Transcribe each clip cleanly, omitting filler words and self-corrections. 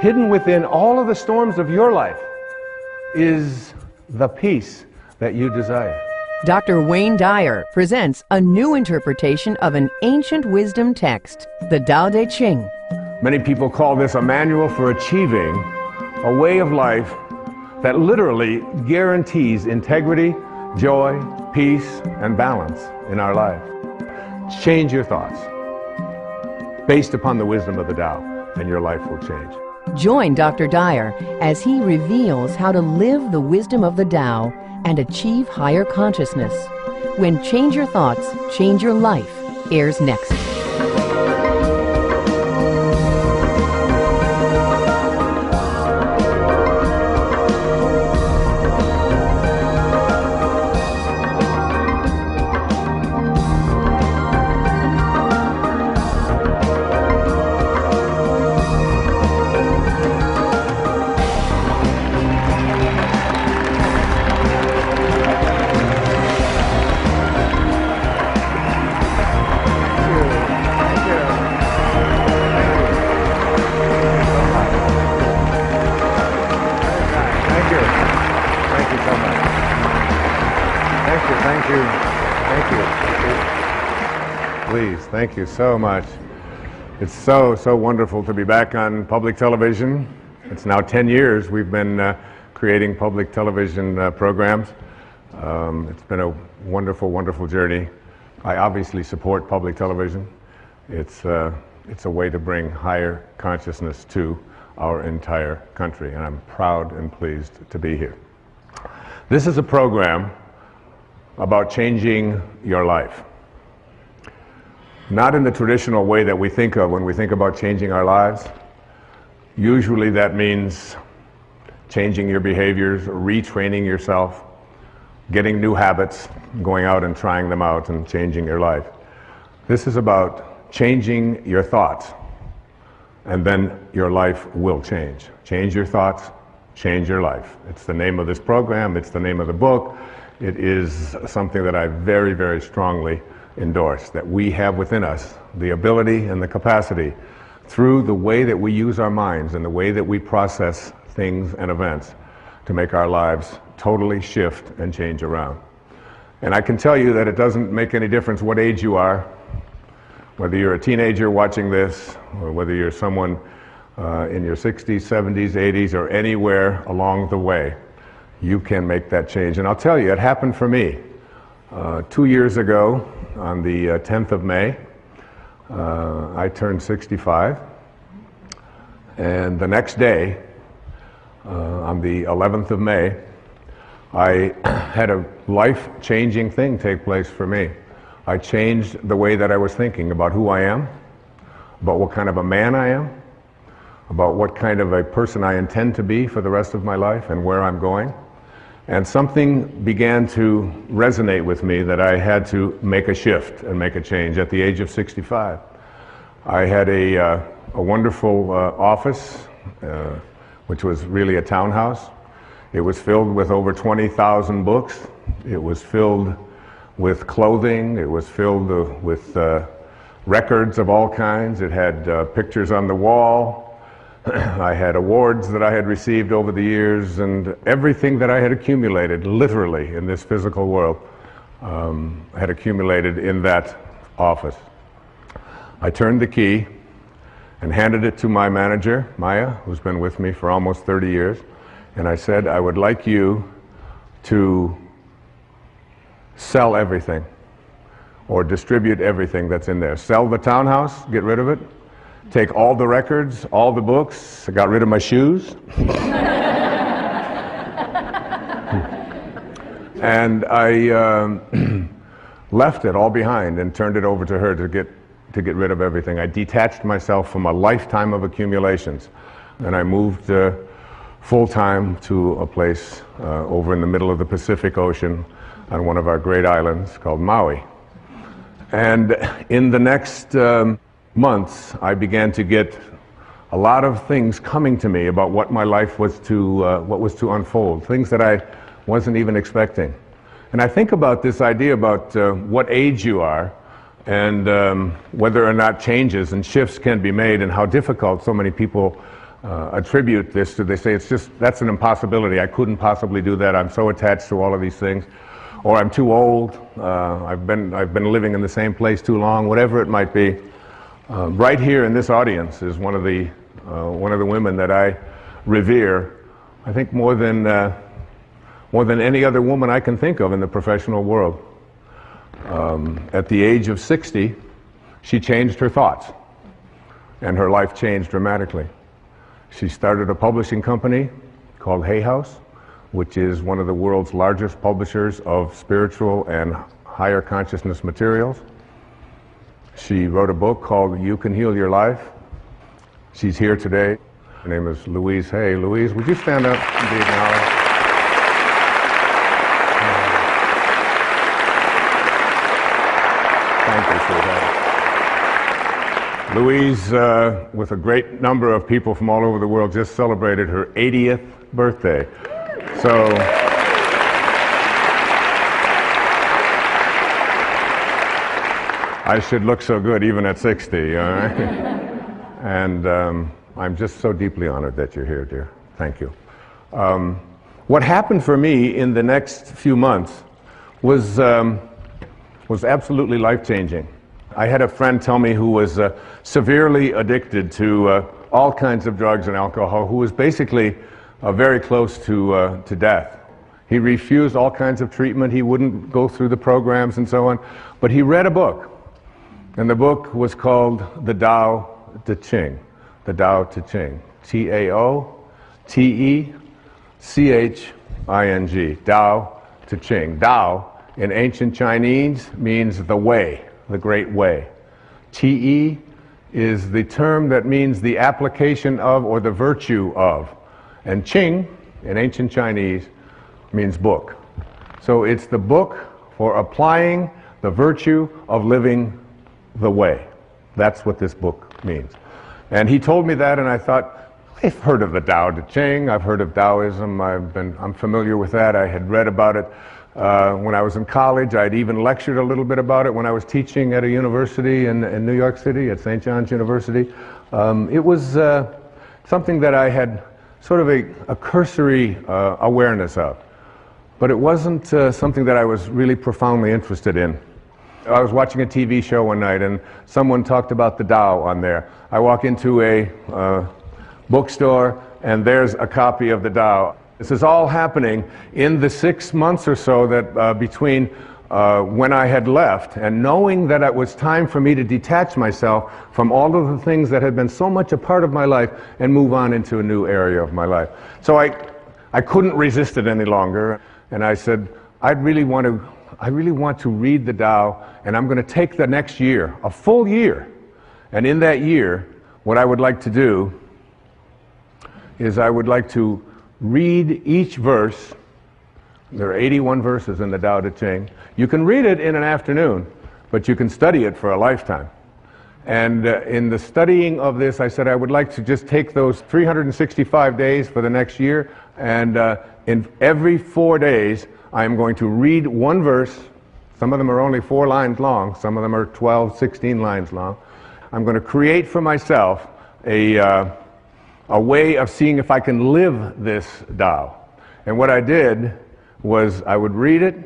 hidden within all of the storms of your life is the peace that you desire. Dr. Wayne Dyer presents a new interpretation of an ancient wisdom text, the Tao Te Ching. Many people call this a manual for achieving a way of life that literally guarantees integrity, joy, peace, and balance in our life. Change your thoughts based upon the wisdom of the Tao, and your life will change. Join Dr. Dyer as he reveals how to live the wisdom of the Tao and achieve higher consciousness. When Change Your Thoughts, Change Your Life airs next. Thank you so much. It's so wonderful to be back on public television. It's now 10 years we've been creating public television programs. It's been a wonderful journey. I obviously support public television. It's a way to bring higher consciousness to our entire country, and I'm proud and pleased to be here. This is a program about changing your life. Not in the traditional way that we think of when we think about changing our lives. Usually that means changing your behaviors, retraining yourself, getting new habits, going out and trying them out and changing your life. This is about changing your thoughts, and then your life will change. Change your thoughts, change your life. It's the name of this program, it's the name of the book. It is something that I very strongly endorse, that we have within us the ability and the capacity, through the way that we use our minds and the way that we process things and events, to make our lives totally shift and change around. And I can tell you that it doesn't make any difference what age you are, whether you're a teenager watching this, or whether you're someone in your 60s, 70s, 80s, or anywhere along the way. You can make that change. And I'll tell you, it happened for me. 2 years ago, on the 10th of May, I turned 65, and the next day, on the 11th of May, I had a life-changing thing take place for me. I changed the way that I was thinking about who I am, about what kind of a man I am, about what kind of a person I intend to be for the rest of my life and where I'm going. And something began to resonate with me that I had to make a shift and make a change at the age of 65. I had a wonderful office, which was really a townhouse. It was filled with over 20,000 books. It was filled with clothing. It was filled with records of all kinds. It had pictures on the wall. I had awards that I had received over the years, and everything that I had accumulated, literally, in this physical world, had accumulated in that office. I turned the key and handed it to my manager, Maya, who's been with me for almost 30 years, and I said, I would like you to sell everything, or distribute everything that's in there. Sell the townhouse, get rid of it. Take all the records, all the books. I got rid of my shoes. And I left it all behind and turned it over to her to get rid of everything. I detached myself from a lifetime of accumulations, and I moved full-time to a place over in the middle of the Pacific Ocean on one of our great islands called Maui. And in the next months, I began to get a lot of things coming to me about what my life was to unfold, things that I wasn't even expecting. And I think about this idea about what age you are, and whether or not changes and shifts can be made, and how difficult so many people attribute this to, they say it's just, that's an impossibility. I couldn't possibly do that. I'm so attached to all of these things. Or I'm too old. I've been living in the same place too long, whatever it might be. Right here in this audience is one of the women that I revere, I think more than any other woman I can think of in the professional world. At the age of 60, she changed her thoughts, and her life changed dramatically. She started a publishing company called Hay House, which is one of the world's largest publishers of spiritual and higher consciousness materials. She wrote a book called You Can Heal Your Life. She's here today. Her name is Louise Hay. Louise, would you stand up and be acknowledged? Thank you for that. Louise, with a great number of people from all over the world, just celebrated her 80th birthday. So, I should look so good even at 60, all right? And I'm just so deeply honored that you're here, dear. Thank you. What happened for me in the next few months was absolutely life-changing. I had a friend tell me who was severely addicted to all kinds of drugs and alcohol, who was basically very close to death. He refused all kinds of treatment. He wouldn't go through the programs and so on. But he read a book, and the book was called The Tao Te Ching. The Tao Te Ching. T-A-O-T-E-C-H-I-N-G. Tao Te Ching. Tao in ancient Chinese means the way, the great way. Te is the term that means the application of or the virtue of. And Qing in ancient Chinese means book. So it's the book for applying the virtue of living the way. That's what this book means. And he told me that, and I thought, I've heard of the Tao Te Ching, I've heard of Taoism, I'm familiar with that. I had read about it when I was in college. I'd even lectured a little bit about it when I was teaching at a university in New York City, at St. John's University. It was something that I had sort of a cursory awareness of. But it wasn't something that I was really profoundly interested in. I was watching a TV show one night and someone talked about the Tao on there. I walk into a bookstore and there's a copy of the Tao. This is all happening in the 6 months or so that between when I had left, and knowing that it was time for me to detach myself from all of the things that had been so much a part of my life and move on into a new area of my life. So I couldn't resist it any longer, and I said, I really want to read the Tao, and I'm going to take the next year, a full year, and in that year, what I would like to do is I would like to read each verse. There are 81 verses in the Tao Te Ching. You can read it in an afternoon, but you can study it for a lifetime. And in the studying of this, I said I would like to just take those 365 days for the next year, and in every 4 days, I am going to read one verse. Some of them are only 4 lines long. Some of them are 12, 16 lines long. I'm going to create for myself a way of seeing if I can live this Tao. And what I did was I would read it,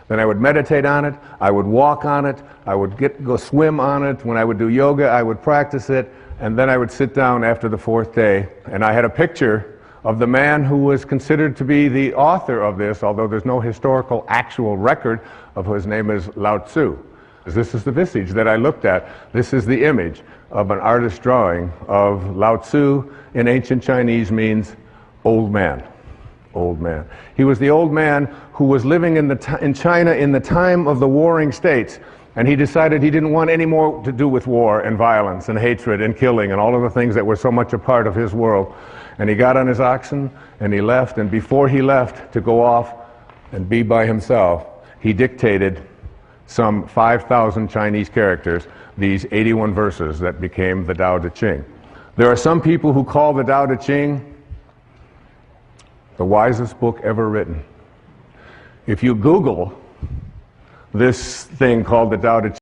then I would meditate on it, I would walk on it, I would go swim on it. When I would do yoga, I would practice it, and then I would sit down after the 4th day, and I had a picture of the man who was considered to be the author of this, although there's no historical actual record of his name is Lao Tzu. This is the visage that I looked at. This is the image of an artist's drawing of Lao Tzu. In ancient Chinese means old man. Old man. He was the old man who was living in China in the time of the warring states, and he decided he didn't want any more to do with war and violence and hatred and killing and all of the things that were so much a part of his world. And he got on his oxen and he left, and before he left to go off and be by himself, he dictated some 5,000 Chinese characters, these 81 verses that became the Tao Te Ching. There are some people who call the Tao Te Ching the wisest book ever written. If you Google this thing called the Tao Te Ching,